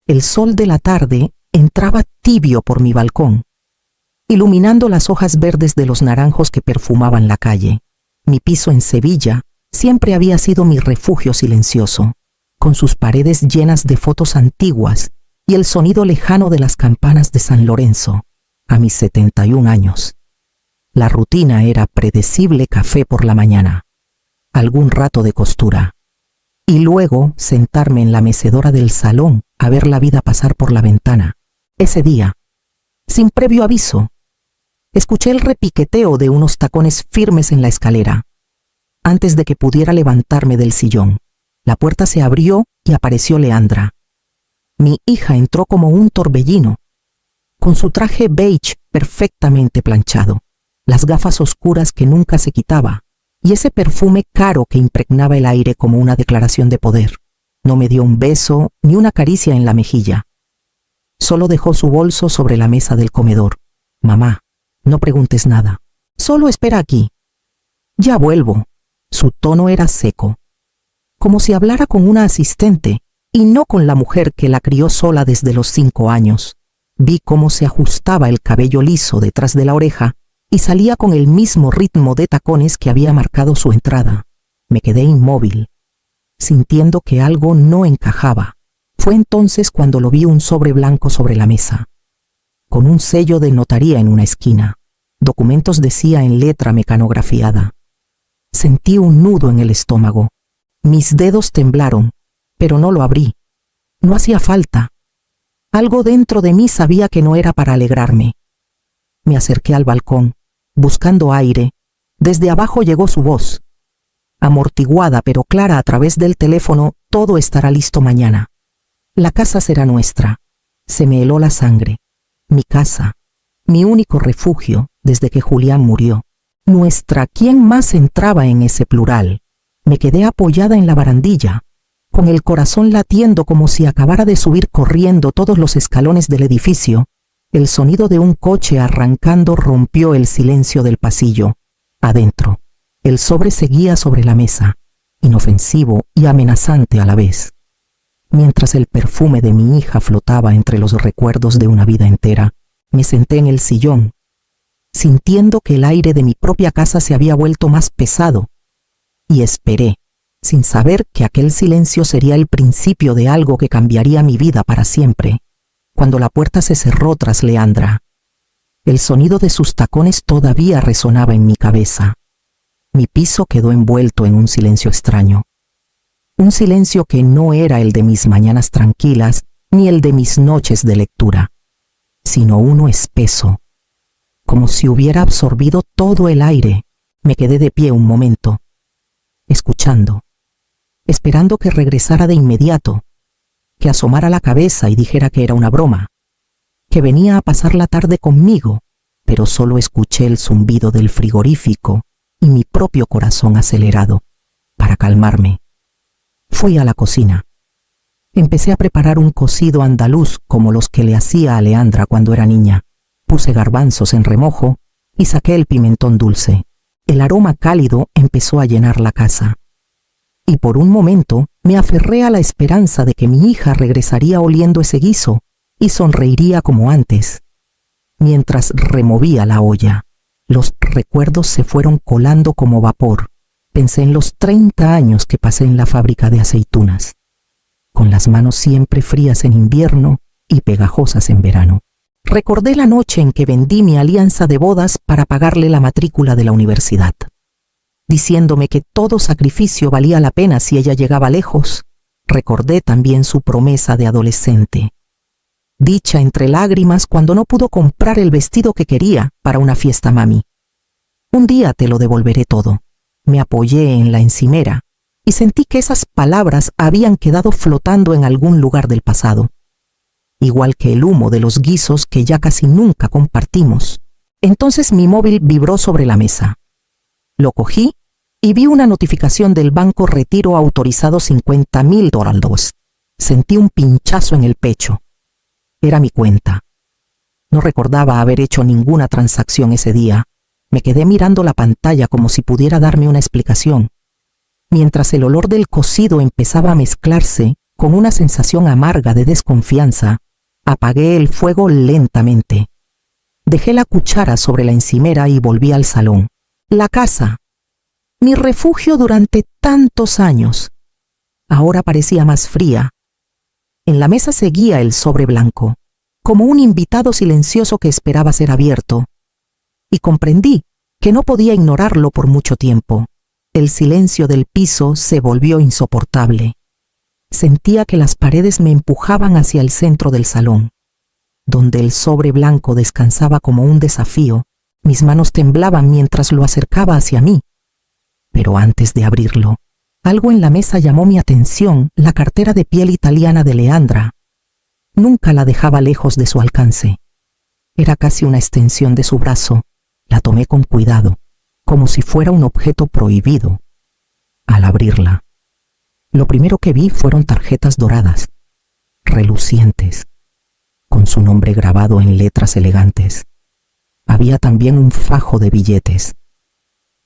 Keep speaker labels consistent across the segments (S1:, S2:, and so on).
S1: El sol de la tarde entraba tibio por mi balcón, iluminando las hojas verdes de los naranjos que perfumaban la calle. Mi piso en Sevilla siempre había sido mi refugio silencioso, con sus paredes llenas de fotos antiguas y el sonido lejano de las campanas de San Lorenzo, a mis 71 años. La rutina era predecible: café por la mañana, algún rato de costura, y luego sentarme en la mecedora del salón a ver la vida pasar por la ventana. Ese día, sin previo aviso, escuché el repiqueteo de unos tacones firmes en la escalera. Antes de que pudiera levantarme del sillón, la puerta se abrió y apareció Leandra. Mi hija entró como un torbellino, con su traje beige perfectamente planchado, las gafas oscuras que nunca se quitaba y ese perfume caro que impregnaba el aire como una declaración de poder. No me dio un beso ni una caricia en la mejilla. Solo dejó su bolso sobre la mesa del comedor. Mamá, no preguntes nada. Solo espera aquí. Ya vuelvo. Su tono era seco, como si hablara con una asistente y no con la mujer que la crió sola desde los 5 años. Vi cómo se ajustaba el cabello liso detrás de la oreja y salía con el mismo ritmo de tacones que había marcado su entrada. Me quedé inmóvil, sintiendo que algo no encajaba. Fue entonces cuando lo vi: un sobre blanco sobre la mesa, con un sello de notaría en una esquina. Documentos decía en letra mecanografiada. Sentí un nudo en el estómago. Mis dedos temblaron, pero no lo abrí. No hacía falta. Algo dentro de mí sabía que no era para alegrarme. Me acerqué al balcón, buscando aire. Desde abajo llegó su voz, amortiguada pero clara a través del teléfono: todo estará listo mañana. La casa será nuestra. Se me heló la sangre. Mi casa, mi único refugio desde que Julián murió. Nuestra, ¿quién más entraba en ese plural? Me quedé apoyada en la barandilla, con el corazón latiendo como si acabara de subir corriendo todos los escalones del edificio. El sonido de un coche arrancando rompió el silencio del pasillo. Adentro, el sobre seguía sobre la mesa, inofensivo y amenazante a la vez. Mientras el perfume de mi hija flotaba entre los recuerdos de una vida entera, me senté en el sillón, sintiendo que el aire de mi propia casa se había vuelto más pesado, y esperé, sin saber que aquel silencio sería el principio de algo que cambiaría mi vida para siempre. Cuando la puerta se cerró tras Leandra, el sonido de sus tacones todavía resonaba en mi cabeza. Mi piso quedó envuelto en un silencio extraño. Un silencio que no era el de mis mañanas tranquilas ni el de mis noches de lectura, sino uno espeso, como si hubiera absorbido todo el aire. Me quedé de pie un momento, escuchando, esperando que regresara de inmediato, que asomara la cabeza y dijera que era una broma, que venía a pasar la tarde conmigo, pero solo escuché el zumbido del frigorífico y mi propio corazón acelerado. Para calmarme, fui a la cocina. Empecé a preparar un cocido andaluz como los que le hacía a Leandra cuando era niña. Puse garbanzos en remojo y saqué el pimentón dulce. El aroma cálido empezó a llenar la casa. Y por un momento me aferré a la esperanza de que mi hija regresaría oliendo ese guiso y sonreiría como antes. Mientras removía la olla, los recuerdos se fueron colando como vapor. Pensé en los 30 años que pasé en la fábrica de aceitunas, con las manos siempre frías en invierno y pegajosas en verano. Recordé la noche en que vendí mi alianza de bodas para pagarle la matrícula de la universidad, diciéndome que todo sacrificio valía la pena si ella llegaba lejos. Recordé también su promesa de adolescente, dicha entre lágrimas cuando no pudo comprar el vestido que quería para una fiesta mami. Un día te lo devolveré todo. Me apoyé en la encimera y sentí que esas palabras habían quedado flotando en algún lugar del pasado, igual que el humo de los guisos que ya casi nunca compartimos. Entonces mi móvil vibró sobre la mesa. Lo cogí y vi una notificación del banco: retiro autorizado $50,000. Sentí un pinchazo en el pecho. Era mi cuenta. No recordaba haber hecho ninguna transacción ese día. Me quedé mirando la pantalla como si pudiera darme una explicación. Mientras el olor del cocido empezaba a mezclarse Con una sensación amarga de desconfianza, apagué el fuego lentamente. Dejé la cuchara sobre la encimera y volví al salón. La casa, mi refugio durante tantos años, ahora parecía más fría. En la mesa seguía el sobre blanco, como un invitado silencioso que esperaba ser abierto, y comprendí que no podía ignorarlo por mucho tiempo. El silencio del piso se volvió insoportable. Sentía que las paredes me empujaban hacia el centro del salón, donde el sobre blanco descansaba como un desafío. Mis manos temblaban mientras lo acercaba hacia mí. Pero antes de abrirlo, algo en la mesa llamó mi atención: la cartera de piel italiana de Leandra. Nunca la dejaba lejos de su alcance. Era casi una extensión de su brazo. La tomé con cuidado, como si fuera un objeto prohibido. Al abrirla, lo primero que vi fueron tarjetas doradas, relucientes, con su nombre grabado en letras elegantes. Había también un fajo de billetes,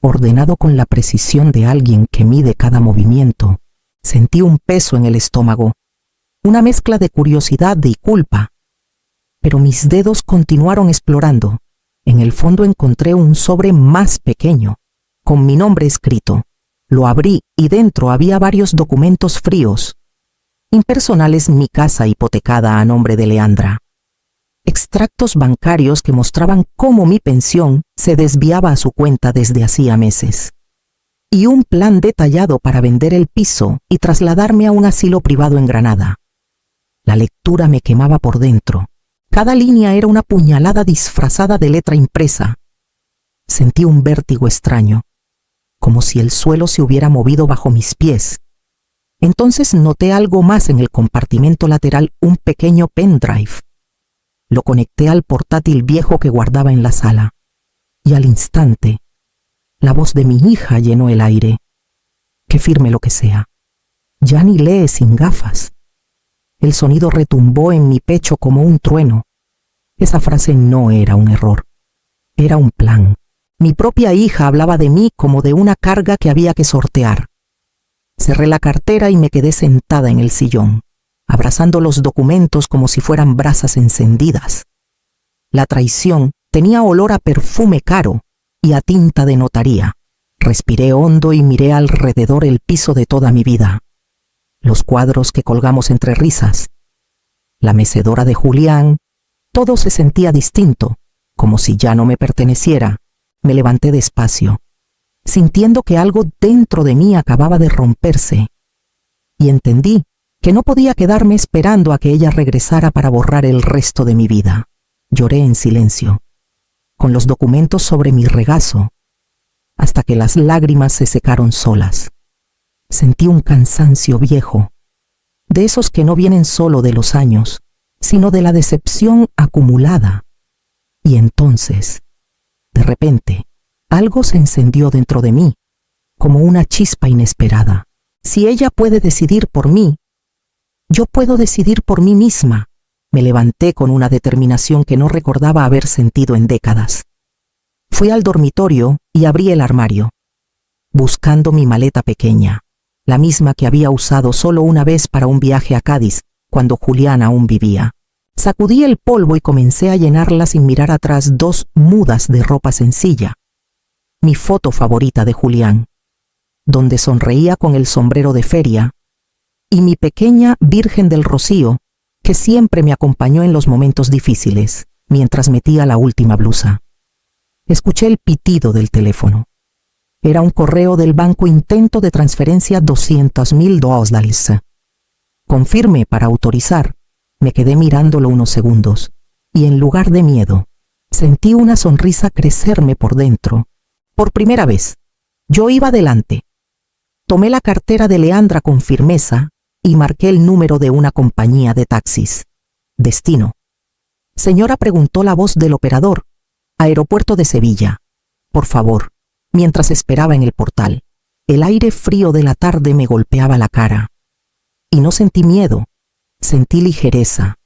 S1: ordenado con la precisión de alguien que mide cada movimiento. Sentí un peso en el estómago, una mezcla de curiosidad y culpa. Pero mis dedos continuaron explorando. En el fondo encontré un sobre más pequeño, con mi nombre escrito. Lo abrí y dentro había varios documentos fríos, impersonales: mi casa hipotecada a nombre de Leandra. Extractos bancarios que mostraban cómo mi pensión se desviaba a su cuenta desde hacía meses. Y un plan detallado para vender el piso y trasladarme a un asilo privado en Granada. La lectura me quemaba por dentro. Cada línea era una puñalada disfrazada de letra impresa. Sentí un vértigo extraño, como si el suelo se hubiera movido bajo mis pies. Entonces noté algo más en el compartimento lateral: un pequeño pendrive. Lo conecté al portátil viejo que guardaba en la sala, y al instante, la voz de mi hija llenó el aire. Qué firme lo que sea. Ya ni lee sin gafas. El sonido retumbó en mi pecho como un trueno. Esa frase no era un error, era un plan. Mi propia hija hablaba de mí como de una carga que había que sortear. Cerré la cartera y me quedé sentada en el sillón, abrazando los documentos como si fueran brasas encendidas. La traición tenía olor a perfume caro y a tinta de notaría. Respiré hondo y miré alrededor el piso de toda mi vida. Los cuadros que colgamos entre risas, la mecedora de Julián, todo se sentía distinto, como si ya no me perteneciera. Me levanté despacio, sintiendo que algo dentro de mí acababa de romperse, y entendí que no podía quedarme esperando a que ella regresara para borrar el resto de mi vida. Lloré en silencio, con los documentos sobre mi regazo, hasta que las lágrimas se secaron solas. Sentí un cansancio viejo, de esos que no vienen solo de los años, sino de la decepción acumulada. Y entonces, de repente, algo se encendió dentro de mí, como una chispa inesperada. Si ella puede decidir por mí, yo puedo decidir por mí misma. Me levanté con una determinación que no recordaba haber sentido en décadas. Fui al dormitorio y abrí el armario, buscando mi maleta pequeña, la misma que había usado solo una vez para un viaje a Cádiz, cuando Julián aún vivía. Sacudí el polvo y comencé a llenarla sin mirar atrás: 2 mudas de ropa sencilla. Mi foto favorita de Julián, donde sonreía con el sombrero de feria, y mi pequeña Virgen del Rocío, que siempre me acompañó en los momentos difíciles, mientras metía la última blusa. Escuché el pitido del teléfono. Era un correo del banco: intento de transferencia $200,000. Confirme para autorizar. Me quedé mirándolo unos segundos, y en lugar de miedo, sentí una sonrisa crecerme por dentro. Por primera vez, yo iba adelante. Tomé la cartera de Leandra con firmeza y marqué el número de una compañía de taxis. Destino. Señora, preguntó la voz del operador. Aeropuerto de Sevilla. Por favor. Mientras esperaba en el portal, el aire frío de la tarde me golpeaba la cara. Y no sentí miedo, sentí ligereza.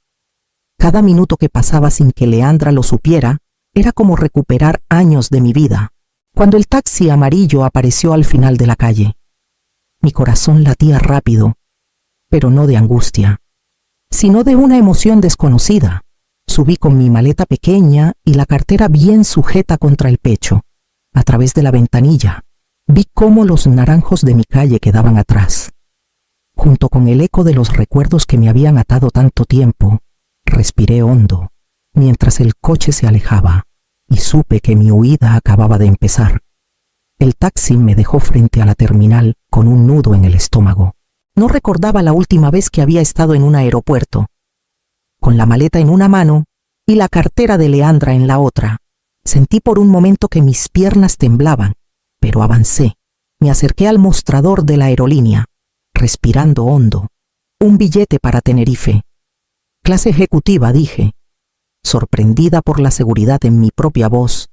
S1: Cada minuto que pasaba sin que Leandra lo supiera era como recuperar años de mi vida. Cuando el taxi amarillo apareció al final de la calle, mi corazón latía rápido, pero no de angustia, sino de una emoción desconocida. Subí con mi maleta pequeña y la cartera bien sujeta contra el pecho. A través de la ventanilla, vi cómo los naranjos de mi calle quedaban atrás. Junto con el eco de los recuerdos que me habían atado tanto tiempo, respiré hondo, mientras el coche se alejaba, y supe que mi huida acababa de empezar. El taxi me dejó frente a la terminal con un nudo en el estómago. No recordaba la última vez que había estado en un aeropuerto. Con la maleta en una mano y la cartera de Leandra en la otra, sentí por un momento que mis piernas temblaban, pero avancé. Me acerqué al mostrador de la aerolínea, respirando hondo. Un billete para Tenerife. Clase ejecutiva, dije, sorprendida por la seguridad en mi propia voz.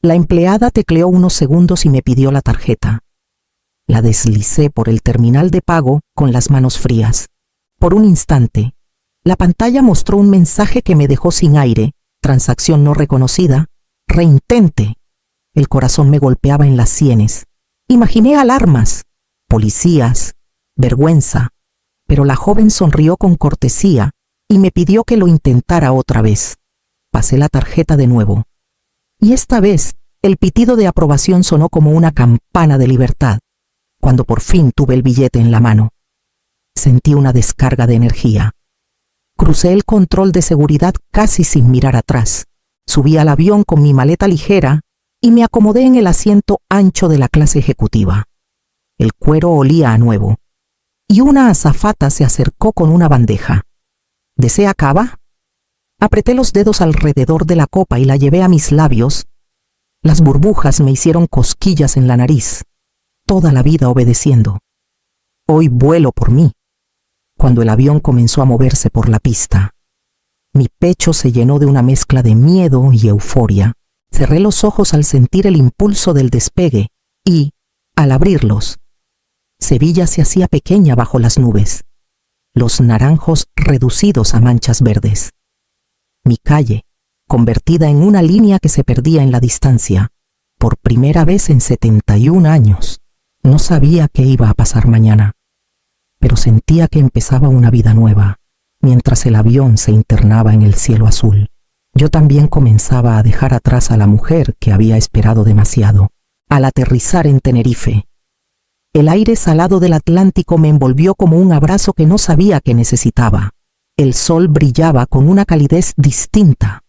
S1: La empleada tecleó unos segundos y me pidió la tarjeta. La deslicé por el terminal de pago con las manos frías. Por un instante, la pantalla mostró un mensaje que me dejó sin aire. Transacción no reconocida. Reintente. El corazón me golpeaba en las sienes. Imaginé alarmas, policías, vergüenza, pero la joven sonrió con cortesía y me pidió que lo intentara otra vez. Pasé la tarjeta de nuevo. Y esta vez, el pitido de aprobación sonó como una campana de libertad. Cuando por fin tuve el billete en la mano, sentí una descarga de energía. Crucé el control de seguridad casi sin mirar atrás. Subí al avión con mi maleta ligera y me acomodé en el asiento ancho de la clase ejecutiva. El cuero olía a nuevo, y una azafata se acercó con una bandeja. ¿Desea cava? Apreté los dedos alrededor de la copa y la llevé a mis labios. Las burbujas me hicieron cosquillas en la nariz, toda la vida obedeciendo. Hoy vuelo por mí. Cuando el avión comenzó a moverse por la pista, mi pecho se llenó de una mezcla de miedo y euforia. Cerré los ojos al sentir el impulso del despegue y, al abrirlos, Sevilla se hacía pequeña bajo las nubes, los naranjos reducidos a manchas verdes. Mi calle, convertida en una línea que se perdía en la distancia, por primera vez en 71 años. No sabía qué iba a pasar mañana, pero sentía que empezaba una vida nueva, mientras el avión se internaba en el cielo azul. Yo también comenzaba a dejar atrás a la mujer que había esperado demasiado. Al aterrizar en Tenerife, el aire salado del Atlántico me envolvió como un abrazo que no sabía que necesitaba. El sol brillaba con una calidez distinta,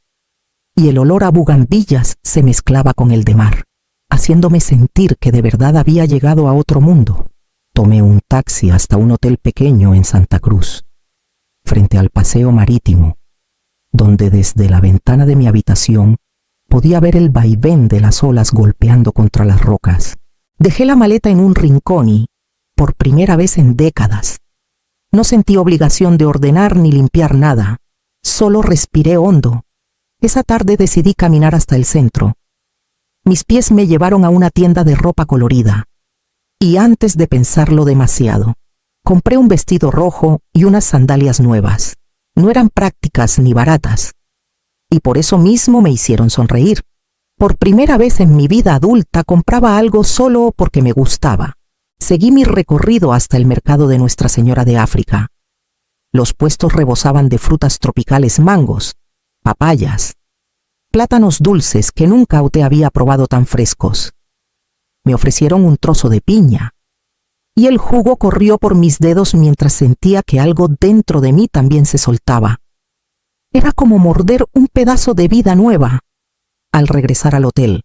S1: y el olor a bugambillas se mezclaba con el de mar, haciéndome sentir que de verdad había llegado a otro mundo. Tomé un taxi hasta un hotel pequeño en Santa Cruz, frente al paseo marítimo, donde desde la ventana de mi habitación podía ver el vaivén de las olas golpeando contra las rocas. Dejé la maleta en un rincón y, por primera vez en décadas, no sentí obligación de ordenar ni limpiar nada. Solo respiré hondo. Esa tarde decidí caminar hasta el centro. Mis pies me llevaron a una tienda de ropa colorida. Y antes de pensarlo demasiado, compré un vestido rojo y unas sandalias nuevas. No eran prácticas ni baratas, y por eso mismo me hicieron sonreír. Por primera vez en mi vida adulta compraba algo solo porque me gustaba. Seguí mi recorrido hasta el mercado de Nuestra Señora de África. Los puestos rebosaban de frutas tropicales, mangos, papayas, plátanos dulces que nunca te había probado tan frescos. Me ofrecieron un trozo de piña, y el jugo corrió por mis dedos mientras sentía que algo dentro de mí también se soltaba. Era como morder un pedazo de vida nueva. Al regresar al hotel,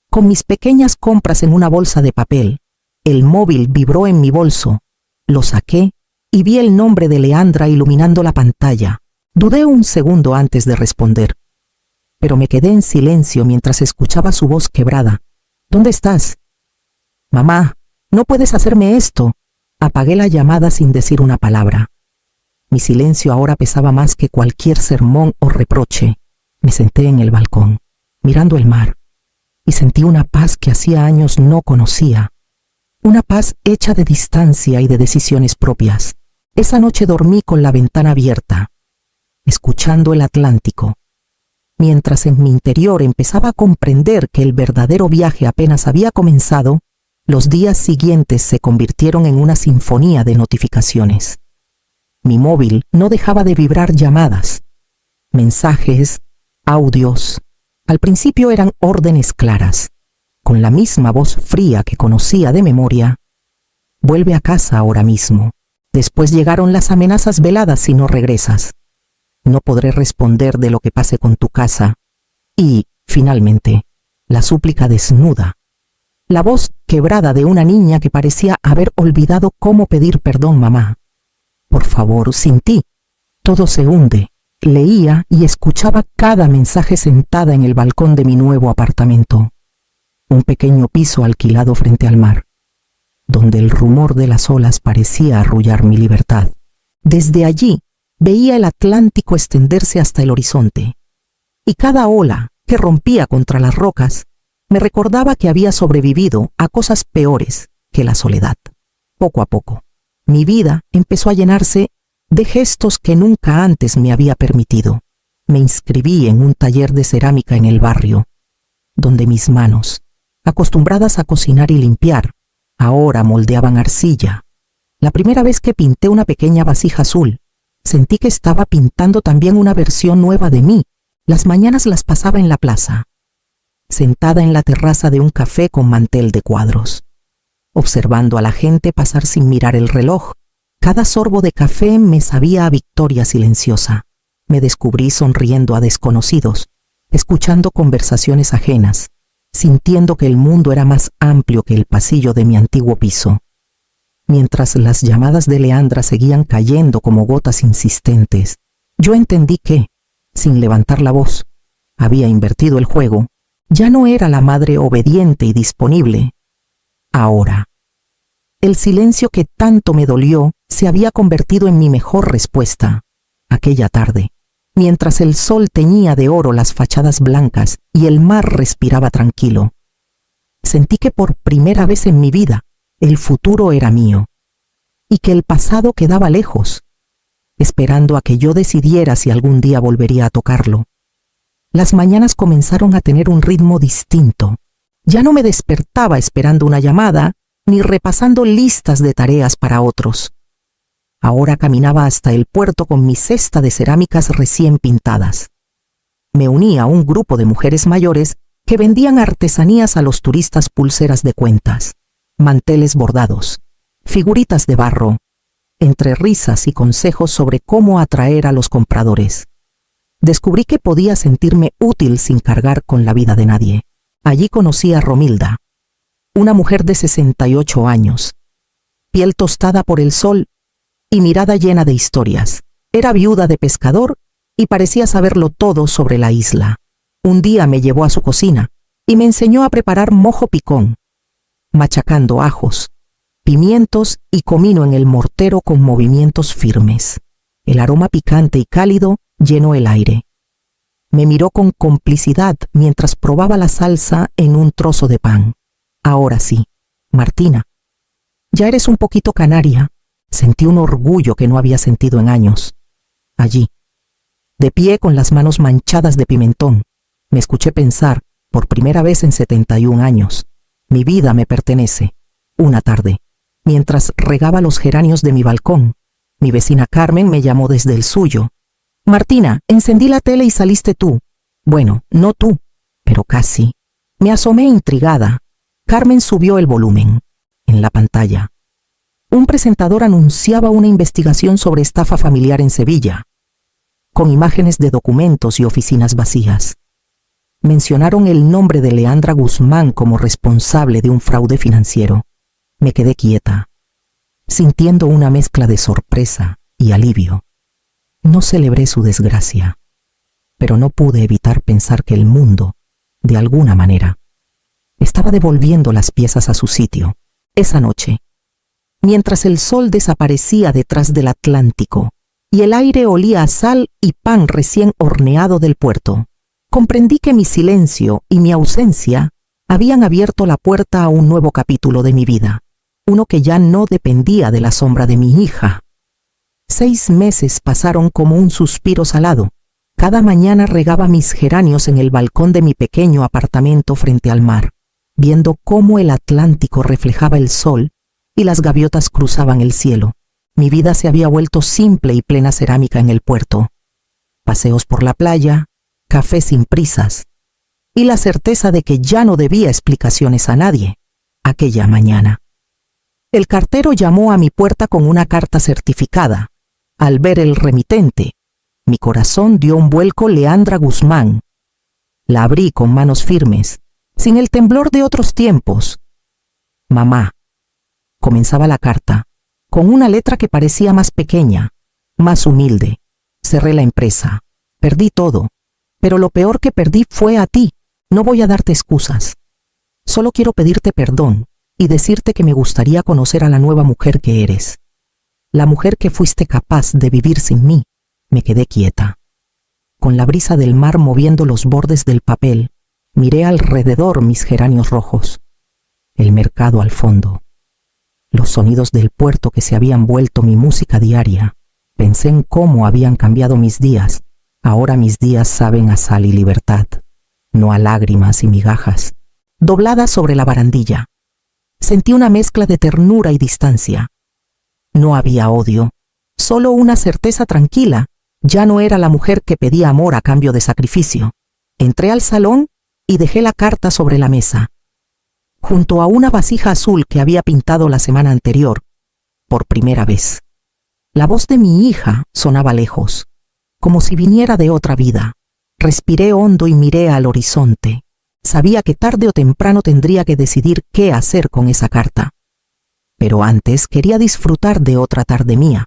S1: con mis pequeñas compras en una bolsa de papel, el móvil vibró en mi bolso. Lo saqué y vi el nombre de Leandra iluminando la pantalla. Dudé un segundo antes de responder, pero me quedé en silencio mientras escuchaba su voz quebrada. ¿Dónde estás? Mamá, no puedes hacerme esto. Apagué la llamada sin decir una palabra. Mi silencio ahora pesaba más que cualquier sermón o reproche. Me senté en el balcón, mirando el mar, y sentí una paz que hacía años no conocía. Una paz hecha de distancia y de decisiones propias. Esa noche dormí con la ventana abierta, escuchando el Atlántico, mientras en mi interior empezaba a comprender que el verdadero viaje apenas había comenzado. Los días siguientes se convirtieron en una sinfonía de notificaciones. Mi móvil no dejaba de vibrar llamadas, mensajes, audios. Al principio eran órdenes claras, con la misma voz fría que conocía de memoria. Vuelve a casa ahora mismo. Después llegaron las amenazas veladas si no regresas. No podré responder de lo que pase con tu casa. Y, finalmente, la súplica desnuda. La voz quebrada de una niña que parecía haber olvidado cómo pedir perdón, mamá. Por favor, sin ti, todo se hunde. Leía y escuchaba cada mensaje sentada en el balcón de mi nuevo apartamento. Un pequeño piso alquilado frente al mar, donde el rumor de las olas parecía arrullar mi libertad. Desde allí veía el Atlántico extenderse hasta el horizonte, y cada ola que rompía contra las rocas me recordaba que había sobrevivido a cosas peores que la soledad. Poco a poco, mi vida empezó a llenarse de gestos que nunca antes me había permitido. Me inscribí en un taller de cerámica en el barrio, donde mis manos, acostumbradas a cocinar y limpiar, ahora moldeaban arcilla. La primera vez que pinté una pequeña vasija azul, sentí que estaba pintando también una versión nueva de mí. Las mañanas las pasaba en la plaza, sentada en la terraza de un café con mantel de cuadros, observando a la gente pasar sin mirar el reloj. Cada sorbo de café me sabía a victoria silenciosa. Me descubrí sonriendo a desconocidos, escuchando conversaciones ajenas, sintiendo que el mundo era más amplio que el pasillo de mi antiguo piso. Mientras las llamadas de Leandra seguían cayendo como gotas insistentes, yo entendí que, sin levantar la voz, había invertido el juego. Ya no era la madre obediente y disponible. Ahora, el silencio que tanto me dolió se había convertido en mi mejor respuesta. Aquella tarde, mientras el sol teñía de oro las fachadas blancas y el mar respiraba tranquilo, sentí que por primera vez en mi vida el futuro era mío y que el pasado quedaba lejos, esperando a que yo decidiera si algún día volvería a tocarlo. Las mañanas comenzaron a tener un ritmo distinto. Ya no me despertaba esperando una llamada ni repasando listas de tareas para otros. Ahora caminaba hasta el puerto con mi cesta de cerámicas recién pintadas. Me uní a un grupo de mujeres mayores que vendían artesanías a los turistas: pulseras de cuentas, manteles bordados, figuritas de barro, entre risas y consejos sobre cómo atraer a los compradores. Descubrí que podía sentirme útil sin cargar con la vida de nadie. Allí conocí a Romilda, una mujer de 68 años, piel tostada por el sol y mirada llena de historias. Era viuda de pescador y parecía saberlo todo sobre la isla. Un día me llevó a su cocina y me enseñó a preparar mojo picón, machacando ajos, pimientos y comino en el mortero con movimientos firmes. El aroma picante y cálido llenó el aire. Me miró con complicidad mientras probaba la salsa en un trozo de pan. Ahora sí, Martina, ya eres un poquito canaria. Sentí un orgullo que no había sentido en años. Allí, de pie con las manos manchadas de pimentón, me escuché pensar, por primera vez en 71 años, mi vida me pertenece. Una tarde, mientras regaba los geranios de mi balcón, mi vecina Carmen me llamó desde el suyo. Martina, encendí la tele y saliste tú. Bueno, no tú, pero casi. Me asomé intrigada. Carmen subió el volumen. En la pantalla, un presentador anunciaba una investigación sobre estafa familiar en Sevilla, con imágenes de documentos y oficinas vacías. Mencionaron el nombre de Leandra Guzmán como responsable de un fraude financiero. Me quedé quieta, sintiendo una mezcla de sorpresa y alivio. No celebré su desgracia, pero no pude evitar pensar que el mundo, de alguna manera, estaba devolviendo las piezas a su sitio. Esa noche, mientras el sol desaparecía detrás del Atlántico y el aire olía a sal y pan recién horneado del puerto, comprendí que mi silencio y mi ausencia habían abierto la puerta a un nuevo capítulo de mi vida, uno que ya no dependía de la sombra de mi hija. 6 meses pasaron como un suspiro salado. Cada mañana regaba mis geranios en el balcón de mi pequeño apartamento frente al mar, viendo cómo el Atlántico reflejaba el sol y las gaviotas cruzaban el cielo. Mi vida se había vuelto simple y plena cerámica en el puerto. Paseos por la playa, café sin prisas, y la certeza de que ya no debía explicaciones a nadie aquella mañana. El cartero llamó a mi puerta con una carta certificada. Al ver el remitente, mi corazón dio un vuelco. Leandra Guzmán. La abrí con manos firmes, sin el temblor de otros tiempos. Mamá. Comenzaba la carta, con una letra que parecía más pequeña, más humilde. Cerré la empresa. Perdí todo, pero lo peor que perdí fue a ti. No voy a darte excusas. Solo quiero pedirte perdón y decirte que me gustaría conocer a la nueva mujer que eres. La mujer que fuiste capaz de vivir sin mí. Me quedé quieta. Con la brisa del mar moviendo los bordes del papel, miré alrededor mis geranios rojos, el mercado al fondo, los sonidos del puerto que se habían vuelto mi música diaria. Pensé en cómo habían cambiado mis días. Ahora mis días saben a sal y libertad, no a lágrimas y migajas. Doblada sobre la barandilla, sentí una mezcla de ternura y distancia. No había odio, solo una certeza tranquila. Ya no era la mujer que pedía amor a cambio de sacrificio. Entré al salón y dejé la carta sobre la mesa, junto a una vasija azul que había pintado la semana anterior, por primera vez. La voz de mi hija sonaba lejos, como si viniera de otra vida. Respiré hondo y miré al horizonte. Sabía que tarde o temprano tendría que decidir qué hacer con esa carta. Pero antes quería disfrutar de otra tarde mía,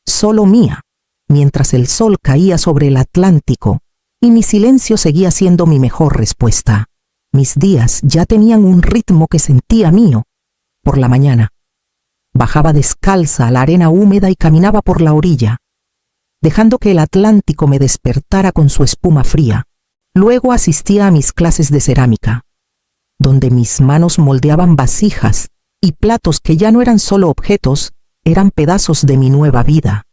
S1: solo mía, mientras el sol caía sobre el Atlántico y mi silencio seguía siendo mi mejor respuesta. Mis días ya tenían un ritmo que sentía mío. Por la mañana, bajaba descalza a la arena húmeda y caminaba por la orilla, dejando que el Atlántico me despertara con su espuma fría. Luego asistía a mis clases de cerámica, donde mis manos moldeaban vasijas y platos que ya no eran solo objetos, eran pedazos de mi nueva vida.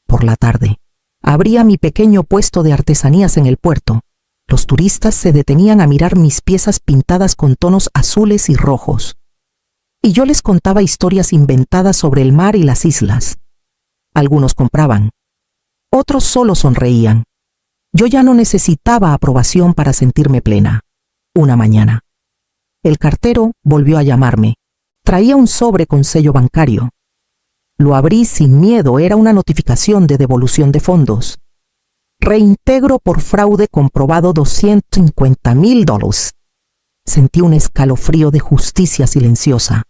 S1: Por la tarde, abría mi pequeño puesto de artesanías en el puerto. Los turistas se detenían a mirar mis piezas pintadas con tonos azules y rojos. Y yo les contaba historias inventadas sobre el mar y las islas. Algunos compraban, otros solo sonreían. Yo ya no necesitaba aprobación para sentirme plena. Una mañana, el cartero volvió a llamarme. Traía un sobre con sello bancario. Lo abrí sin miedo. Era una notificación de devolución de fondos. Reintegro por fraude comprobado $250,000. Sentí un escalofrío de justicia silenciosa.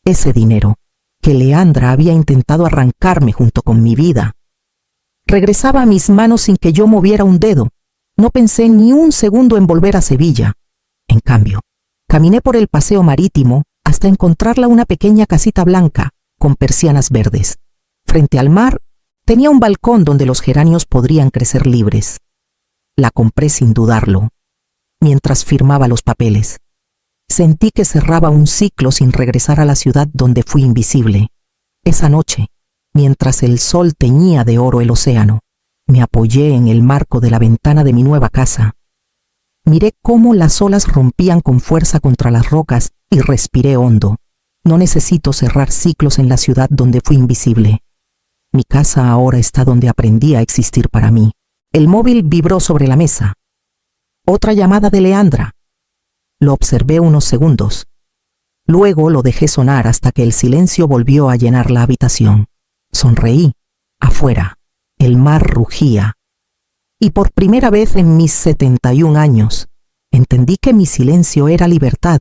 S1: Ese dinero que Leandra había intentado arrancarme junto con mi vida regresaba a mis manos sin que yo moviera un dedo. No pensé ni un segundo en volver a Sevilla. En cambio, caminé por el paseo marítimo hasta encontrarla, una pequeña casita blanca con persianas verdes. Frente al mar, tenía un balcón donde los geranios podrían crecer libres. La compré sin dudarlo, mientras firmaba los papeles. Sentí que cerraba un ciclo sin regresar a la ciudad donde fui invisible. Esa noche, mientras el sol teñía de oro el océano, me apoyé en el marco de la ventana de mi nueva casa. Miré cómo las olas rompían con fuerza contra las rocas y respiré hondo. No necesito cerrar ciclos en la ciudad donde fui invisible. Mi casa ahora está donde aprendí a existir para mí. El móvil vibró sobre la mesa. Otra llamada de Leandra. Lo observé unos segundos. Luego lo dejé sonar hasta que el silencio volvió a llenar la habitación. Sonreí. Afuera, el mar rugía. Y por primera vez en mis 71 años, entendí que mi silencio era libertad.